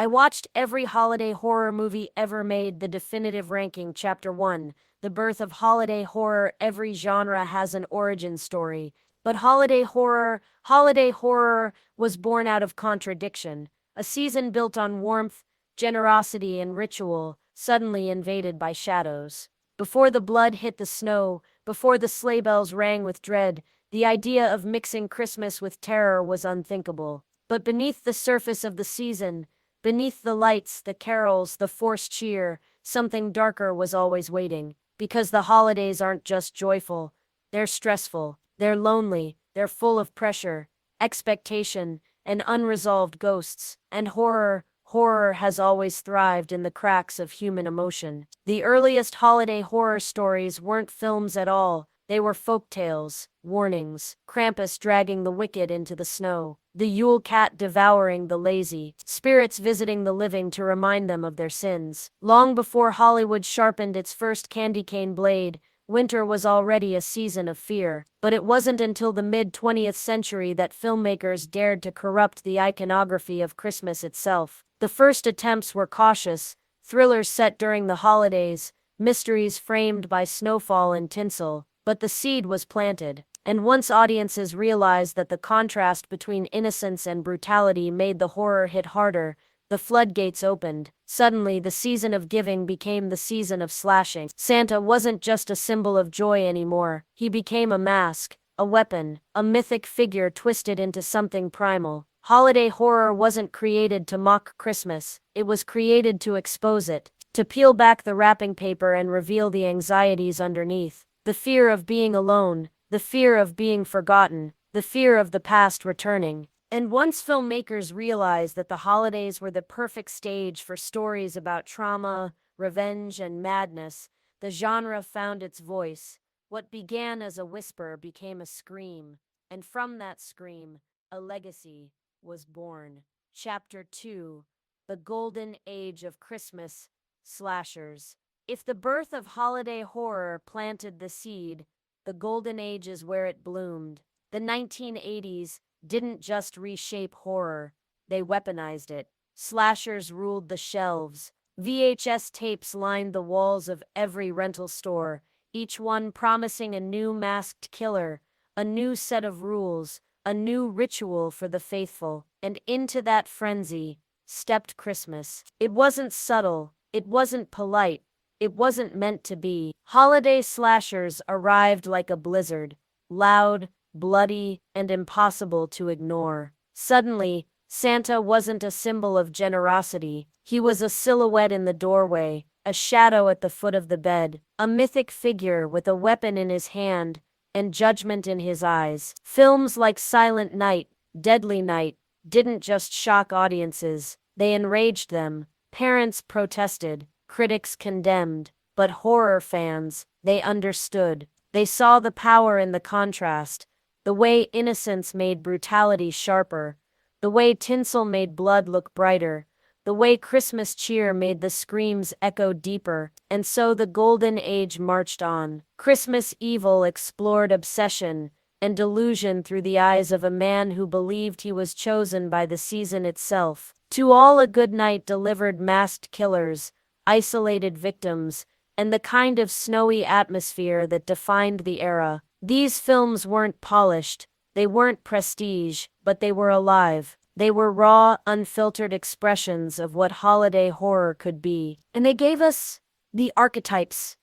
I watched every holiday horror movie ever made. The definitive ranking, Chapter 1. The birth of holiday horror. Every genre has an origin story. But holiday horror was born out of contradiction. A season built on warmth, generosity, and ritual, suddenly invaded by shadows. Before the blood hit the snow, before the sleigh bells rang with dread, the idea of mixing Christmas with terror was unthinkable. But beneath the surface of the season, beneath the lights, the carols, the forced cheer, something darker was always waiting. Because the holidays aren't just joyful, they're stressful, they're lonely, they're full of pressure, expectation, and unresolved ghosts. And horror has always thrived in the cracks of human emotion. The earliest holiday horror stories weren't films at all. They were folk tales, warnings, Krampus dragging the wicked into the snow, the Yule Cat devouring the lazy, spirits visiting the living to remind them of their sins. Long before Hollywood sharpened its first candy cane blade, winter was already a season of fear. But it wasn't until the mid-20th century that filmmakers dared to corrupt the iconography of Christmas itself. The first attempts were cautious, thrillers set during the holidays, mysteries framed by snowfall and tinsel. But the seed was planted, and once audiences realized that the contrast between innocence and brutality made the horror hit harder, the floodgates opened. Suddenly, the season of giving became the season of slashing. Santa wasn't just a symbol of joy anymore. He became a mask, a weapon, a mythic figure twisted into something primal. Holiday horror wasn't created to mock Christmas. It was created to expose it, to peel back the wrapping paper and reveal the anxieties underneath. The fear of being alone, the fear of being forgotten, the fear of the past returning. And once filmmakers realized that the holidays were the perfect stage for stories about trauma, revenge, and madness, the genre found its voice. What began as a whisper became a scream, and from that scream, a legacy was born. Chapter 2. The Golden Age of Christmas Slashers. If the birth of holiday horror planted the seed, the Golden Age is where it bloomed. The 1980s didn't just reshape horror, they weaponized it. Slashers ruled the shelves. VHS tapes lined the walls of every rental store, each one promising a new masked killer, a new set of rules, a new ritual for the faithful. And into that frenzy stepped Christmas. It wasn't subtle, it wasn't polite. It wasn't meant to be. Holiday slashers arrived like a blizzard, loud, bloody, and impossible to ignore. Suddenly, Santa wasn't a symbol of generosity. He was a silhouette in the doorway, a shadow at the foot of the bed, a mythic figure with a weapon in his hand and judgment in his eyes. Films like Silent Night, Deadly Night didn't just shock audiences, they enraged them. Parents protested. Critics condemned, but horror fans, they understood. They saw the power in the contrast, the way innocence made brutality sharper, the way tinsel made blood look brighter, the way Christmas cheer made the screams echo deeper. And so the Golden Age marched on. Christmas Evil explored obsession and delusion through the eyes of a man who believed he was chosen by the season itself. To All a Good Night delivered masked killers, isolated victims, and the kind of snowy atmosphere that defined the era. These films weren't polished, they weren't prestige, but they were alive. They were raw, unfiltered expressions of what holiday horror could be. And they gave us the archetypes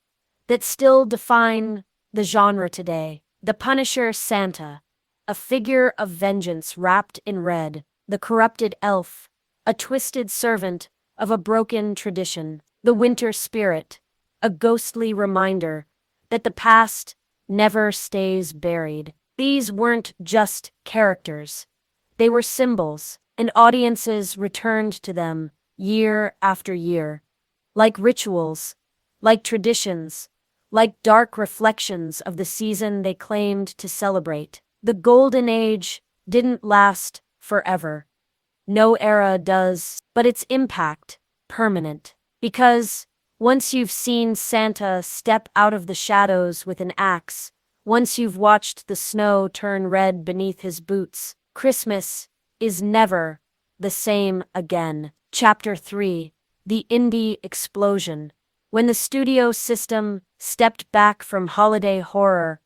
that still define the genre today. The Punisher Santa, a figure of vengeance wrapped in red. The corrupted elf, a twisted servant of a broken tradition. The Winter Spirit, a ghostly reminder that the past never stays buried. These weren't just characters. They were symbols, and audiences returned to them year after year. Like rituals, like traditions, like dark reflections of the season they claimed to celebrate. The Golden Age didn't last forever. No era does, but its impact, permanent. Because once you've seen Santa step out of the shadows with an axe, once you've watched the snow turn red beneath his boots, Christmas is never the same again. Chapter 3: The Indie Explosion. When the studio system stepped back from holiday horror,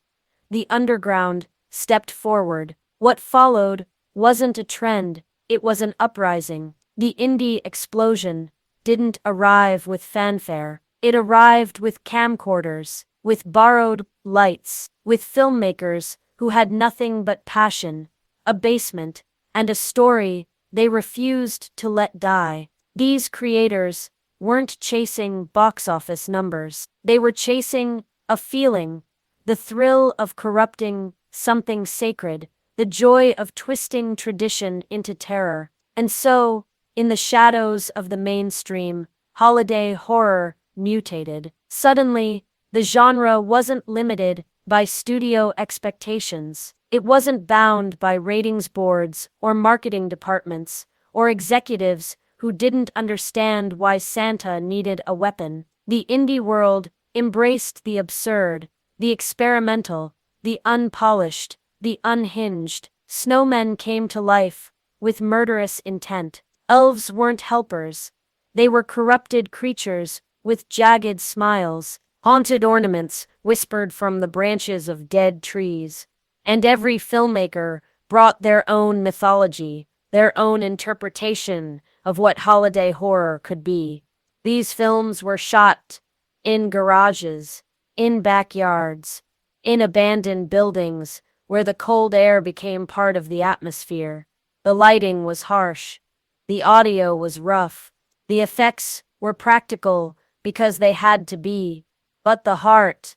the underground stepped forward. What followed wasn't a trend, it was an uprising. The indie explosion didn't arrive with fanfare. It arrived with camcorders, with borrowed lights, with filmmakers who had nothing but passion, a basement, and a story they refused to let die. These creators weren't chasing box office numbers. They were chasing a feeling, the thrill of corrupting something sacred, the joy of twisting tradition into terror. And so, in the shadows of the mainstream, holiday horror mutated. Suddenly, the genre wasn't limited by studio expectations. It wasn't bound by ratings boards or marketing departments or executives who didn't understand why Santa needed a weapon. The indie world embraced the absurd, the experimental, the unpolished, the unhinged. Snowmen came to life with murderous intent. Elves weren't helpers. They were corrupted creatures with jagged smiles. Haunted ornaments whispered from the branches of dead trees. And every filmmaker brought their own mythology, their own interpretation of what holiday horror could be. These films were shot in garages, in backyards, in abandoned buildings where the cold air became part of the atmosphere. The lighting was harsh. The audio was rough. The effects were practical because they had to be. But the heart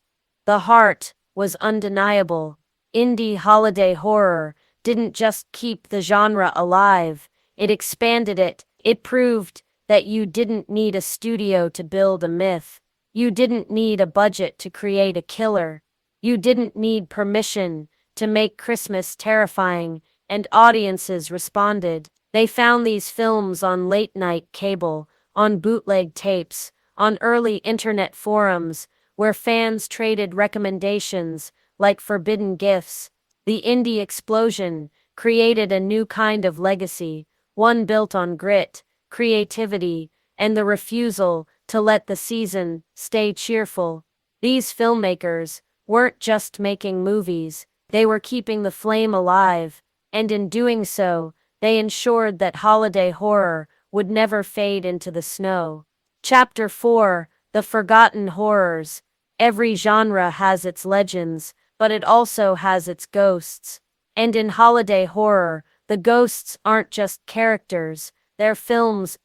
was undeniable. Indie holiday horror didn't just keep the genre alive, it expanded it. It proved that you didn't need a studio to build a myth. You didn't need a budget to create a killer. You didn't need permission to make Christmas terrifying, and audiences responded. They found these films on late-night cable, on bootleg tapes, on early internet forums, where fans traded recommendations like forbidden gifts. The indie explosion created a new kind of legacy, one built on grit, creativity, and the refusal to let the season stay cheerful. These filmmakers weren't just making movies, they were keeping the flame alive, and in doing so, they ensured that holiday horror would never fade into the snow. Chapter 4: The Forgotten Horrors. Every genre has its legends, but it also has its ghosts. And in holiday horror, the ghosts aren't just characters, they're films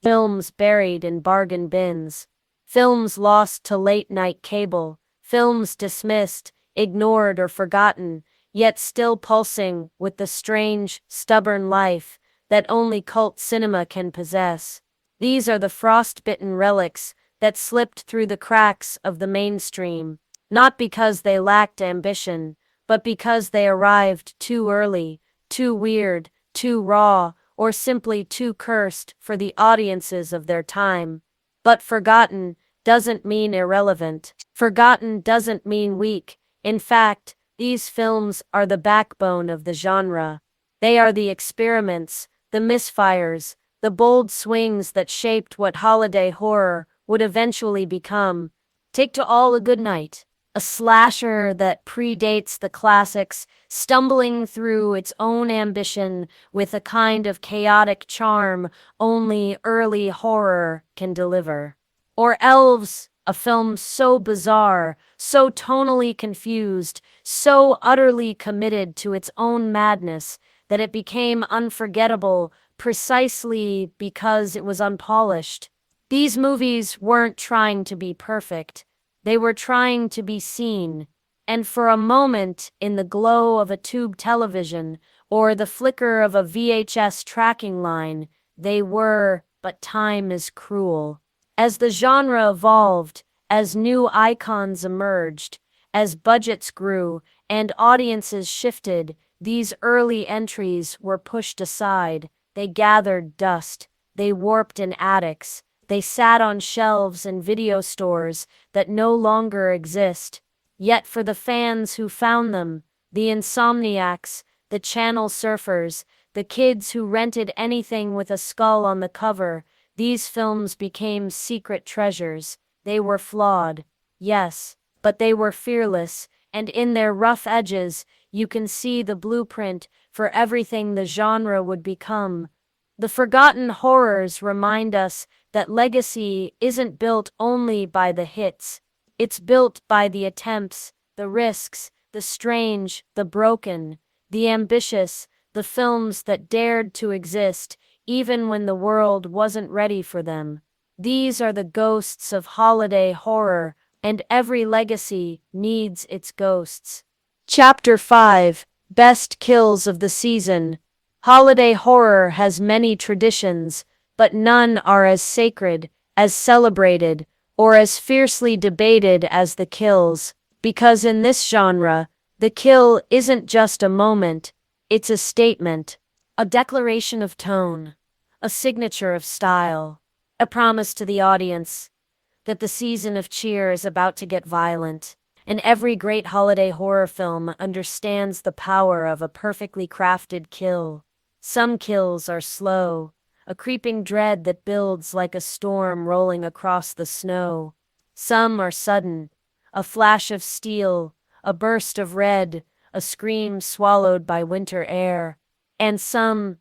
buried in bargain bins. Films lost to late-night cable, films dismissed, ignored, or forgotten, yet still pulsing with the strange, stubborn life that only cult cinema can possess. These are the frostbitten relics that slipped through the cracks of the mainstream, not because they lacked ambition, but because they arrived too early, too weird, too raw, or simply too cursed for the audiences of their time. But forgotten doesn't mean irrelevant. Forgotten doesn't mean weak. In fact, these films are the backbone of the genre. They are the experiments, the misfires, the bold swings that shaped what holiday horror would eventually become. Take To All a Good Night, a slasher that predates the classics, stumbling through its own ambition with a kind of chaotic charm only early horror can deliver. Or Elves, a film so bizarre, so tonally confused, so utterly committed to its own madness that it became unforgettable precisely because it was unpolished. These movies weren't trying to be perfect. They were trying to be seen, and for a moment, in the glow of a tube television or the flicker of a VHS tracking line, they were. But time is cruel. As the genre evolved, as new icons emerged, as budgets grew and audiences shifted, these early entries were pushed aside. They gathered dust, they warped in attics, they sat on shelves in video stores that no longer exist. Yet for the fans who found them, the insomniacs, the channel surfers, the kids who rented anything with a skull on the cover, These films became secret treasures. They were flawed, yes, but they were fearless, and in their rough edges, you can see the blueprint for everything the genre would become. The forgotten horrors remind us that legacy isn't built only by the hits, it's built by the attempts, the risks, the strange, the broken, the ambitious, the films that dared to exist even when the world wasn't ready for them. These are the ghosts of holiday horror, and every legacy needs its ghosts. Chapter 5: Best Kills of the Season. Holiday horror has many traditions, but none are as sacred, as celebrated, or as fiercely debated as the kills, because in this genre, the kill isn't just a moment, it's a statement, a declaration of tone, a signature of style, a promise to the audience that the season of cheer is about to get violent. And every great holiday horror film understands the power of a perfectly crafted kill. Some kills are slow, a creeping dread that builds like a storm rolling across the snow. Some are sudden, a flash of steel, a burst of red, a scream swallowed by winter air. And some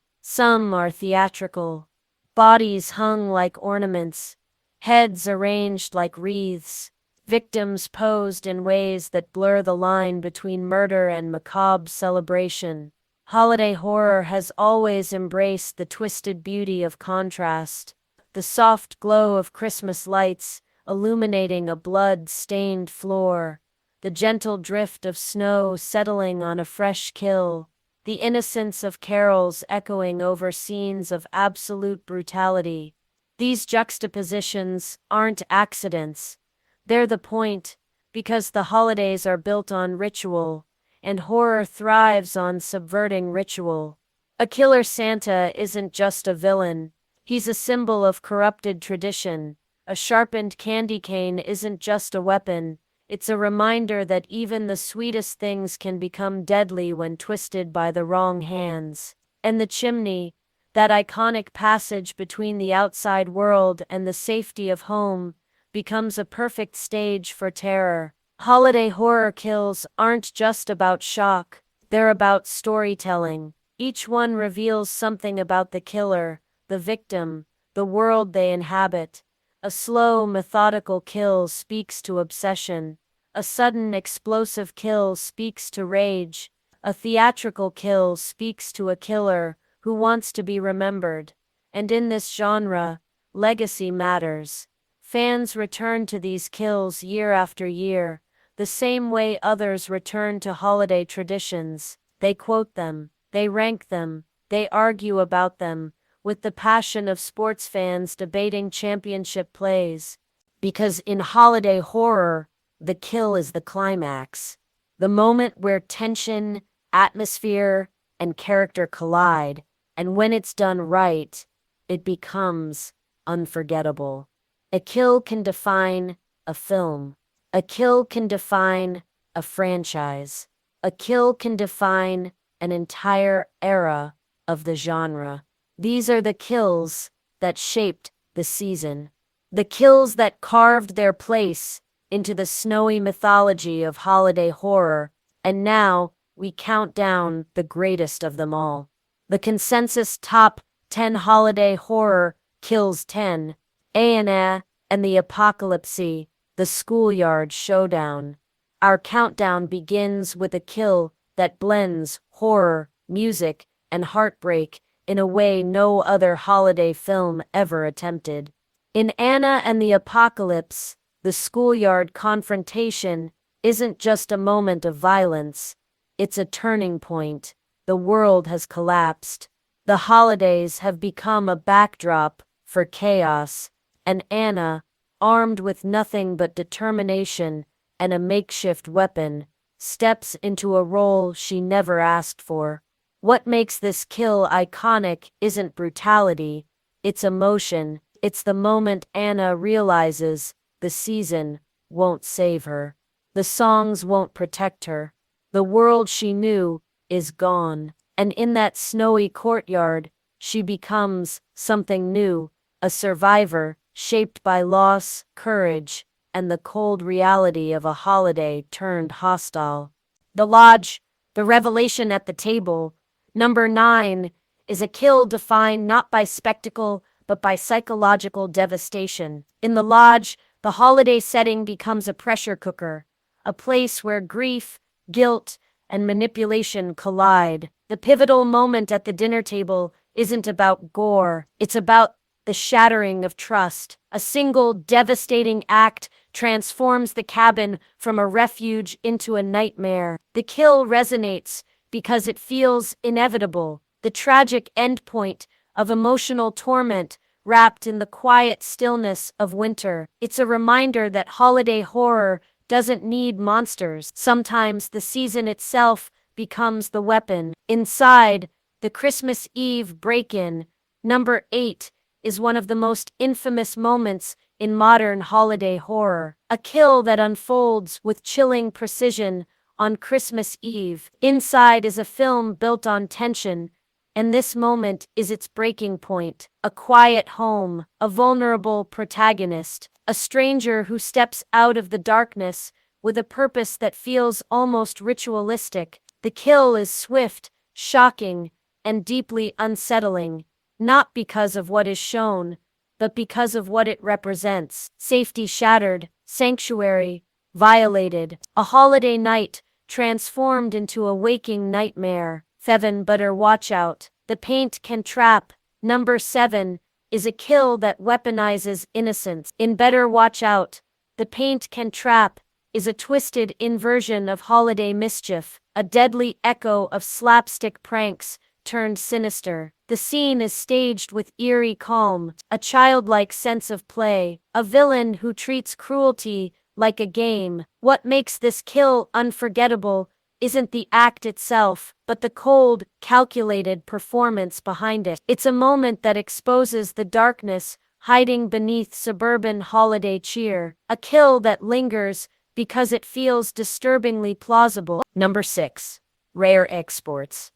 are theatrical, bodies hung like ornaments, heads arranged like wreaths, victims posed in ways that blur the line between murder and macabre celebration. Holiday horror has always embraced the twisted beauty of contrast, the soft glow of Christmas lights illuminating a blood-stained floor, the gentle drift of snow settling on a fresh kill, the innocence of carols echoing over scenes of absolute brutality. These juxtapositions aren't accidents. They're the point, because the holidays are built on ritual, and horror thrives on subverting ritual. A killer Santa isn't just a villain, he's a symbol of corrupted tradition. A sharpened candy cane isn't just a weapon, it's a reminder that even the sweetest things can become deadly when twisted by the wrong hands. And the chimney, that iconic passage between the outside world and the safety of home, becomes a perfect stage for terror. Holiday horror kills aren't just about shock, they're about storytelling. Each one reveals something about the killer, the victim, the world they inhabit. A slow, methodical kill speaks to obsession. A sudden, explosive kill speaks to rage. A theatrical kill speaks to a killer who wants to be remembered. And in this genre, legacy matters. Fans return to these kills year after year, the same way others return to holiday traditions. They quote them, they rank them, they argue about them, with the passion of sports fans debating championship plays. Because in holiday horror, the kill is the climax, the moment where tension, atmosphere, and character collide, and when it's done right, it becomes unforgettable. A kill can define a film. A kill can define a franchise. A kill can define an entire era of the genre. These are the kills that shaped the season. The kills that carved their place into the snowy mythology of holiday horror, and now we count down the greatest of them all. The consensus top 10 holiday horror kills 10, Anna and the Apocalypse, the Schoolyard Showdown. Our countdown begins with a kill that blends horror, music, and heartbreak in a way no other holiday film ever attempted. In Anna and the Apocalypse, the schoolyard confrontation isn't just a moment of violence, it's a turning point. The world has collapsed. The holidays have become a backdrop for chaos, and Anna, armed with nothing but determination and a makeshift weapon, steps into a role she never asked for. What makes this kill iconic isn't brutality, it's emotion. It's the moment Anna realizes the season won't save her. The songs won't protect her. The world she knew is gone. And in that snowy courtyard, she becomes something new, a survivor shaped by loss, courage, and the cold reality of a holiday turned hostile. The Lodge, the revelation at the table. Number 9 is a kill defined not by spectacle but by psychological devastation. In the Lodge, the holiday setting becomes a pressure cooker, a place where grief, guilt, and manipulation collide. The pivotal moment at the dinner table isn't about gore, it's about the shattering of trust. A single devastating act transforms the cabin from a refuge into a nightmare. The kill resonates because it feels inevitable, the tragic endpoint of emotional torment wrapped in the quiet stillness of winter. It's a reminder that holiday horror doesn't need monsters. Sometimes the season itself becomes the weapon. Inside, the Christmas Eve break-in, number 8, is one of the most infamous moments in modern holiday horror. A kill that unfolds with chilling precision on Christmas Eve. Inside is a film built on tension, and this moment is its breaking point. A quiet home, a vulnerable protagonist, a stranger who steps out of the darkness with a purpose that feels almost ritualistic. The kill is swift, shocking, and deeply unsettling, not because of what is shown, but because of what it represents. Safety shattered, sanctuary violated, a holiday night transformed into a waking nightmare. 7 Better watch out. The paint can trap. Number 7 is a kill that weaponizes innocence. In Better Watch Out, the paint can trap is a twisted inversion of holiday mischief, a deadly echo of slapstick pranks turned sinister. The scene is staged with eerie calm, a childlike sense of play, a villain who treats cruelty like a game. What makes this kill unforgettable isn't the act itself, but the cold, calculated performance behind it. It's a moment that exposes the darkness hiding beneath suburban holiday cheer, a kill that lingers because it feels disturbingly plausible. Number 6. Rare Exports.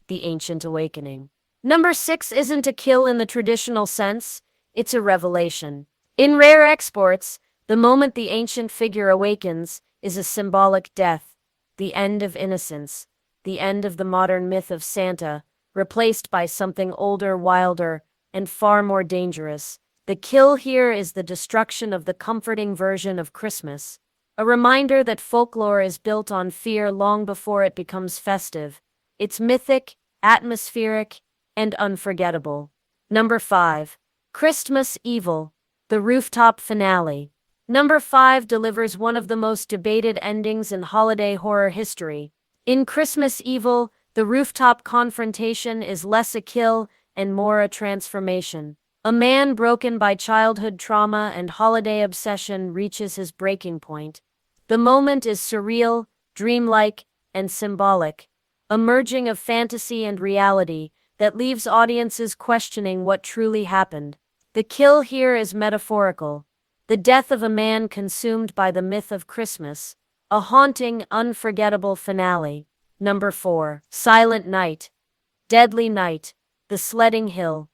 The Ancient Awakening. Number 6 isn't a kill in the traditional sense, it's a revelation. In Rare Exports, the moment the ancient figure awakens is a symbolic death, the end of innocence, the end of the modern myth of Santa, replaced by something older, wilder, and far more dangerous. The kill here is the destruction of the comforting version of Christmas, a reminder that folklore is built on fear long before it becomes festive. It's mythic, atmospheric, and unforgettable. Number 5. Christmas Evil. The Rooftop Finale. Number 5 delivers one of the most debated endings in holiday horror history. In Christmas Evil, the rooftop confrontation is less a kill and more a transformation. A man broken by childhood trauma and holiday obsession reaches his breaking point. The moment is surreal, dreamlike, and symbolic, a merging of fantasy and reality that leaves audiences questioning what truly happened. The kill here is metaphorical, the death of a man consumed by the myth of Christmas, a haunting, unforgettable finale. Number 4. Silent Night. Deadly Night. The Sledding Hill.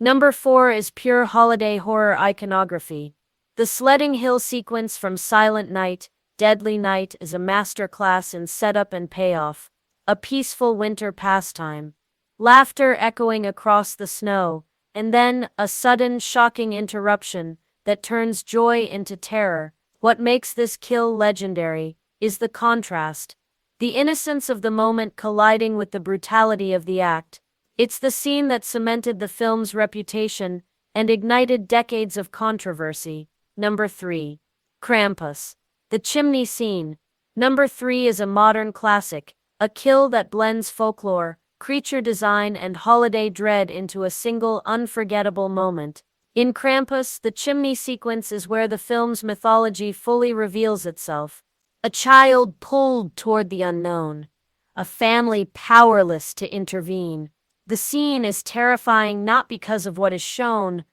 Number 4 is pure holiday horror iconography. The Sledding Hill sequence from Silent Night, Deadly Night is a masterclass in setup and payoff, a peaceful winter pastime, laughter echoing across the snow, and then a sudden, shocking interruption that turns joy into terror. What makes this kill legendary is the contrast, the innocence of the moment colliding with the brutality of the act. It's the scene that cemented the film's reputation and ignited decades of controversy. Number 3. Krampus. The Chimney Scene. Number 3 is a modern classic, a kill that blends folklore, creature design, and holiday dread into a single unforgettable moment. In Krampus, the chimney sequence is where the film's mythology fully reveals itself. A child pulled toward the unknown, a family powerless to intervene. The scene is terrifying not because of what is shown,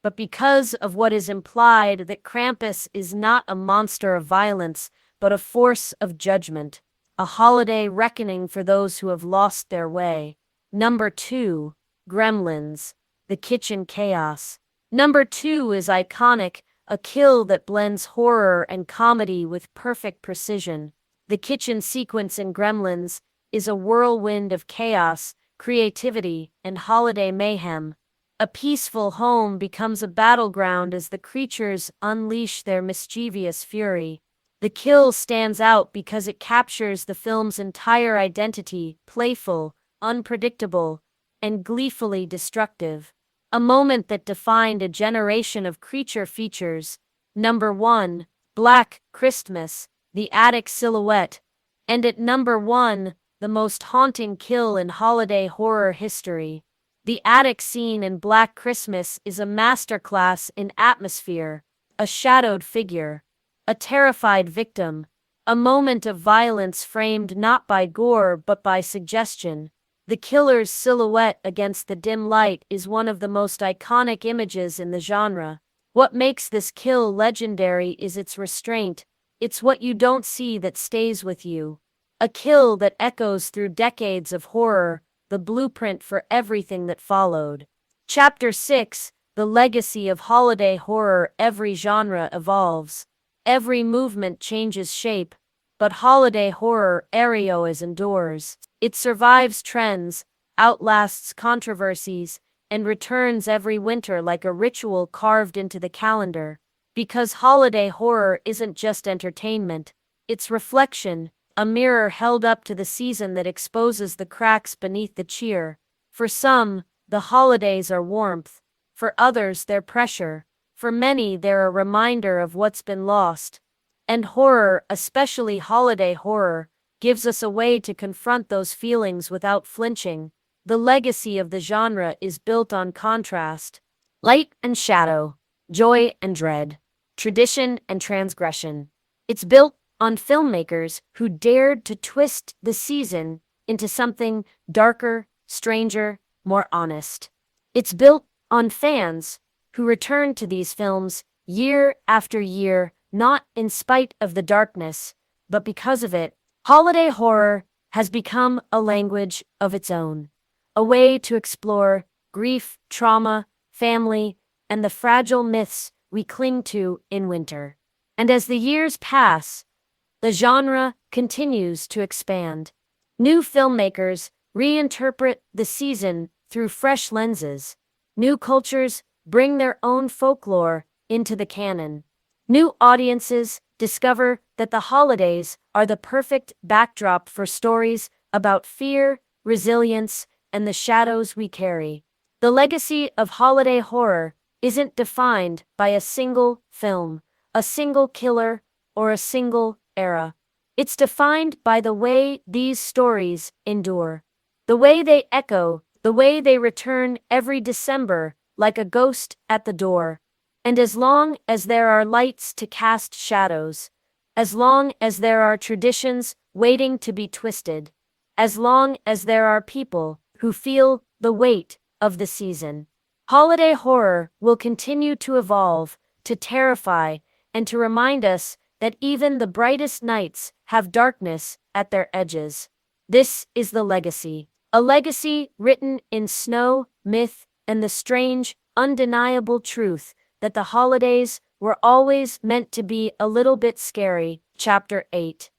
but because of what is implied, that Krampus is not a monster of violence, but a force of judgment, a holiday reckoning for those who have lost their way. Number 2. Gremlins. The Kitchen Chaos. Number 2 is iconic, a kill that blends horror and comedy with perfect precision. The kitchen sequence in Gremlins is a whirlwind of chaos, creativity, and holiday mayhem. A peaceful home becomes a battleground as the creatures unleash their mischievous fury. The kill stands out because it captures the film's entire identity, playful, unpredictable, and gleefully destructive. A moment that defined a generation of creature features. Number 1, Black Christmas, the attic silhouette. And at number 1, the most haunting kill in holiday horror history. The attic scene in Black Christmas is a masterclass in atmosphere, a shadowed figure, a terrified victim, a moment of violence framed not by gore but by suggestion. The killer's silhouette against the dim light is one of the most iconic images in the genre. What makes this kill legendary is its restraint. It's what you don't see that stays with you. A kill that echoes through decades of horror, the blueprint for everything that followed. Chapter 6, The Legacy of Holiday Horror. Every genre evolves. Every movement changes shape. But holiday horror always endures. It survives trends, outlasts controversies, and returns every winter like a ritual carved into the calendar. Because holiday horror isn't just entertainment, it's reflection, a mirror held up to the season that exposes the cracks beneath the cheer. For some, the holidays are warmth. For others, they're pressure. For many, they're a reminder of what's been lost. And horror, especially holiday horror, gives us a way to confront those feelings without flinching. The legacy of the genre is built on contrast, light and shadow, joy and dread, tradition and transgression. It's built on filmmakers who dared to twist the season into something darker, stranger, more honest. It's built on fans who return to these films year after year, not in spite of the darkness, but because of it. Holiday horror has become a language of its own, a way to explore grief, trauma, family, and the fragile myths we cling to in winter. And as the years pass, the genre continues to expand. New filmmakers reinterpret the season through fresh lenses. New cultures bring their own folklore into the canon. New audiences discover that the holidays are the perfect backdrop for stories about fear, resilience, and the shadows we carry. The legacy of holiday horror isn't defined by a single film, a single killer, or a single era. It's defined by the way these stories endure, the way they echo, the way they return every December like a ghost at the door. And as long as there are lights to cast shadows, as long as there are traditions waiting to be twisted, as long as there are people who feel the weight of the season, holiday horror will continue to evolve, to terrify, and to remind us that even the brightest nights have darkness at their edges. This is the legacy, a legacy written in snow, myth, and the strange, undeniable truth that the holidays were always meant to be a little bit scary. Chapter 8.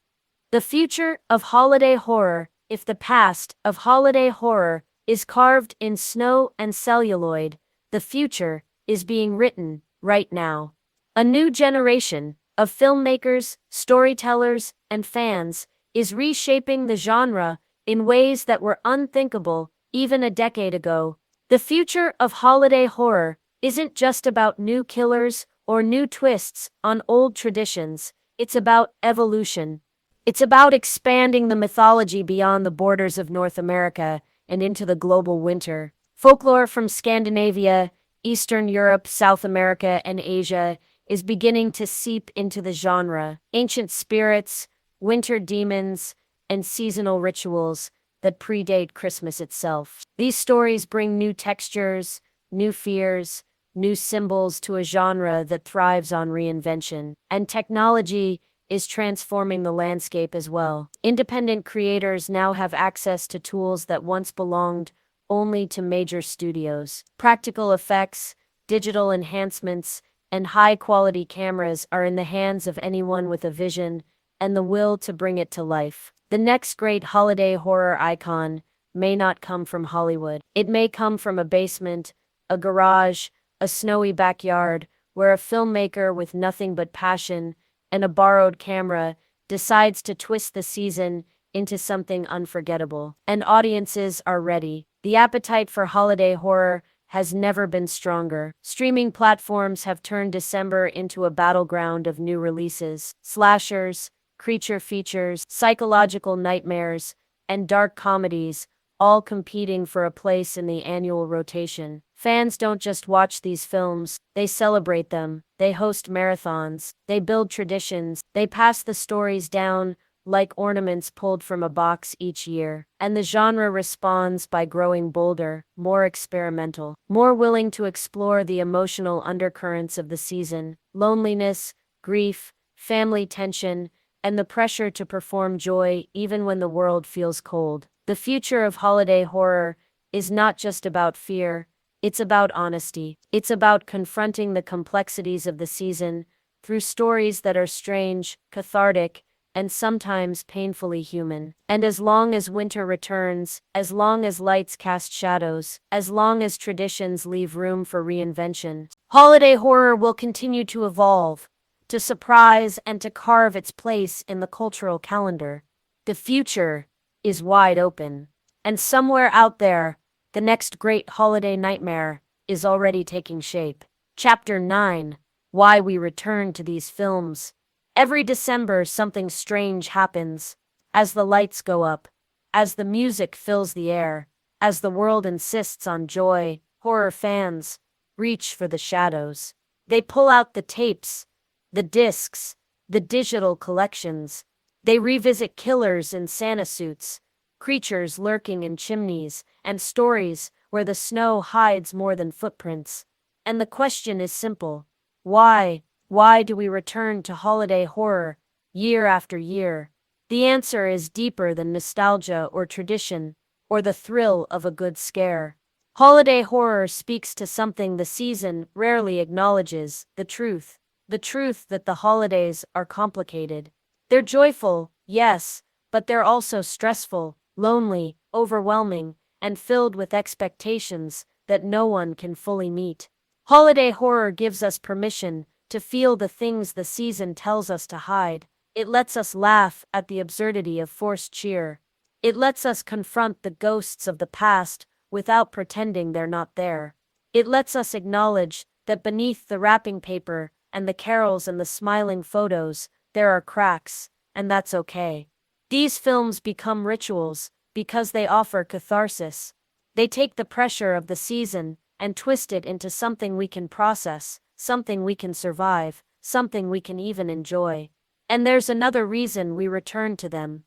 The future of holiday horror. If the past of holiday horror is carved in snow and celluloid, the future is being written right now. A new generation of filmmakers, storytellers, and fans is reshaping the genre in ways that were unthinkable even a decade ago. The future of holiday horror isn't just about new killers or new twists on old traditions. It's about evolution. It's about expanding the mythology beyond the borders of North America and into the global winter. Folklore from Scandinavia, Eastern Europe, South America, and Asia is beginning to seep into the genre. Ancient spirits, winter demons, and seasonal rituals that predate Christmas itself. These stories bring new textures, new fears, new symbols to a genre that thrives on reinvention. And technology is transforming the landscape as well. Independent creators now have access to tools that once belonged only to major studios. Practical effects, digital enhancements, and high-quality cameras are in the hands of anyone with a vision and the will to bring it to life. The next great holiday horror icon may not come from Hollywood. It may come from a basement, a garage, a snowy backyard, where a filmmaker with nothing but passion and a borrowed camera decides to twist the season into something unforgettable. And audiences are ready. The appetite for holiday horror has never been stronger. Streaming platforms have turned December into a battleground of new releases, slashers, creature features, psychological nightmares, and dark comedies, all competing for a place in the annual rotation. Fans don't just watch these films, they celebrate them, they host marathons, they build traditions, they pass the stories down like ornaments pulled from a box each year. And the genre responds by growing bolder, more experimental, more willing to explore the emotional undercurrents of the season: loneliness, grief, family tension, and the pressure to perform joy even when the world feels cold. The future of holiday horror is not just about fear, it's about honesty. It's about confronting the complexities of the season through stories that are strange, cathartic, and sometimes painfully human. And as long as winter returns, as long as lights cast shadows, as long as traditions leave room for reinvention, holiday horror will continue to evolve, to surprise and to carve its place in the cultural calendar. The future is wide open, and somewhere out there, the next great holiday nightmare is already taking shape. Chapter 9: Why We Return to These Films. Every December, something strange happens. As the lights go up, as the music fills the air, as the world insists on joy, horror fans reach for the shadows. They pull out the tapes, the discs, the digital collections. They revisit killers in Santa suits, creatures lurking in chimneys, and stories where the snow hides more than footprints. And the question is simple: why? Why do we return to holiday horror year after year? The answer is deeper than nostalgia or tradition, or the thrill of a good scare. Holiday horror speaks to something the season rarely acknowledges: the truth. The truth that the holidays are complicated. They're joyful, yes, but they're also stressful, lonely, overwhelming, and filled with expectations that no one can fully meet. Holiday horror gives us permission to feel the things the season tells us to hide. It lets us laugh at the absurdity of forced cheer. It lets us confront the ghosts of the past without pretending they're not there. It lets us acknowledge that beneath the wrapping paper and the carols and the smiling photos, there are cracks, and that's okay. These films become rituals because they offer catharsis. They take the pressure of the season and twist it into something we can process, something we can survive, something we can even enjoy. And there's another reason we return to them: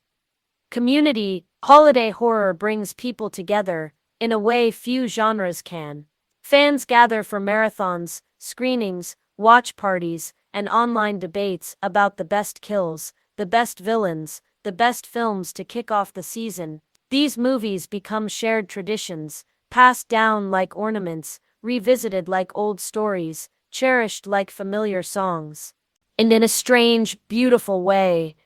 community. Holiday horror brings people together in a way few genres can. Fans gather for marathons, screenings, watch parties, and online debates about the best kills, the best villains, the best films to kick off the season. These movies become shared traditions, passed down like ornaments, revisited like old stories, cherished like familiar songs. And in a strange, beautiful way,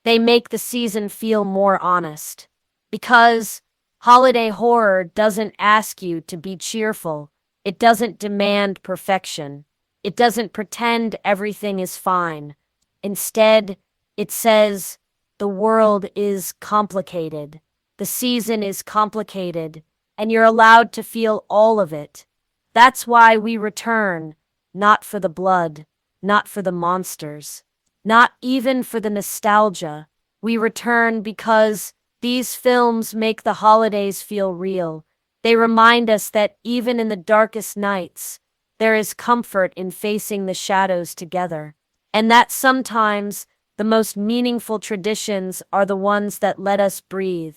they make the season feel more honest. Because holiday horror doesn't ask you to be cheerful. It doesn't demand perfection. It doesn't pretend everything is fine. Instead, it says, the world is complicated. The season is complicated, and you're allowed to feel all of it. That's why we return, not for the blood, not for the monsters, not even for the nostalgia. We return because these films make the holidays feel real. They remind us that even in the darkest nights, there is comfort in facing the shadows together, and that sometimes the most meaningful traditions are the ones that let us breathe.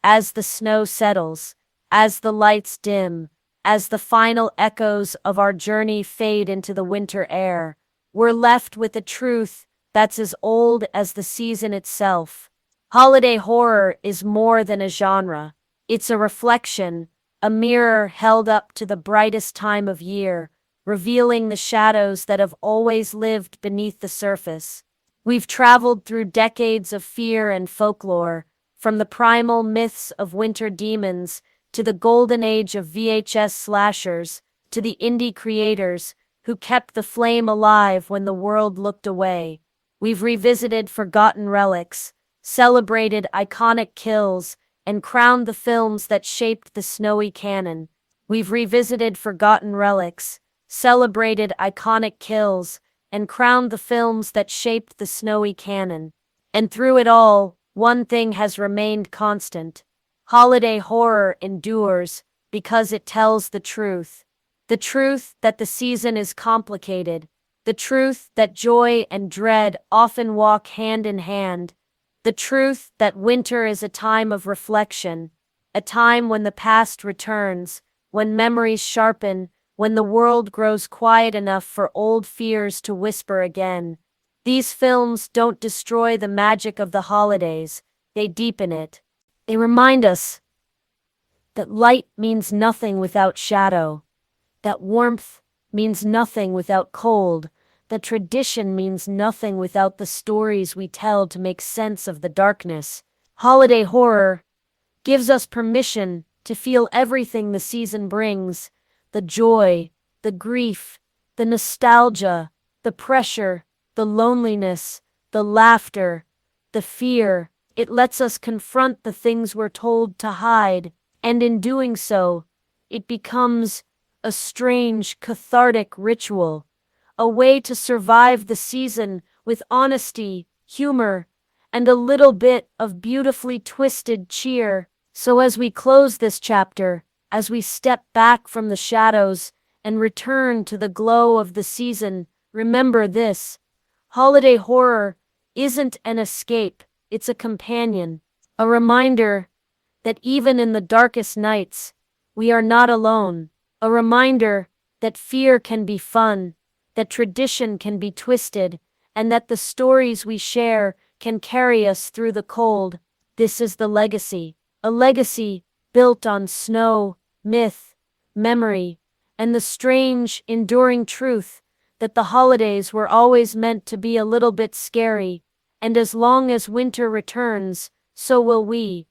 As the snow settles, as the lights dim, as the final echoes of our journey fade into the winter air, we're left with a truth that's as old as the season itself. Holiday horror is more than a genre. It's a reflection, a mirror held up to the brightest time of year, revealing the shadows that have always lived beneath the surface. We've traveled through decades of fear and folklore, from the primal myths of winter demons to the golden age of VHS slashers, to the indie creators who kept the flame alive when the world looked away. We've revisited forgotten relics, celebrated iconic kills, and crowned the films that shaped the snowy canon. We've revisited forgotten relics, celebrated iconic kills, and crowned the films that shaped the snowy canon. And through it all, one thing has remained constant. Holiday horror endures because it tells the truth. The truth that the season is complicated. The truth that joy and dread often walk hand in hand. The truth that winter is a time of reflection, a time when the past returns, when memories sharpen, when the world grows quiet enough for old fears to whisper again. These films don't destroy the magic of the holidays, they deepen it. They remind us that light means nothing without shadow, that warmth means nothing without cold, that tradition means nothing without the stories we tell to make sense of the darkness. Holiday horror gives us permission to feel everything the season brings, the joy, the grief, the nostalgia, the pressure, the loneliness, the laughter, the fear. It lets us confront the things we're told to hide, and in doing so, it becomes a strange, cathartic ritual, a way to survive the season with honesty, humor, and a little bit of beautifully twisted cheer. So as we close this chapter, as we step back from the shadows and return to the glow of the season, remember this: holiday horror isn't an escape, it's a companion, a reminder that even in the darkest nights, we are not alone, a reminder that fear can be fun, that tradition can be twisted, and that the stories we share can carry us through the cold. This is the legacy, a legacy built on snow, myth, memory, and the strange, enduring truth that the holidays were always meant to be a little bit scary, and as long as winter returns, so will we.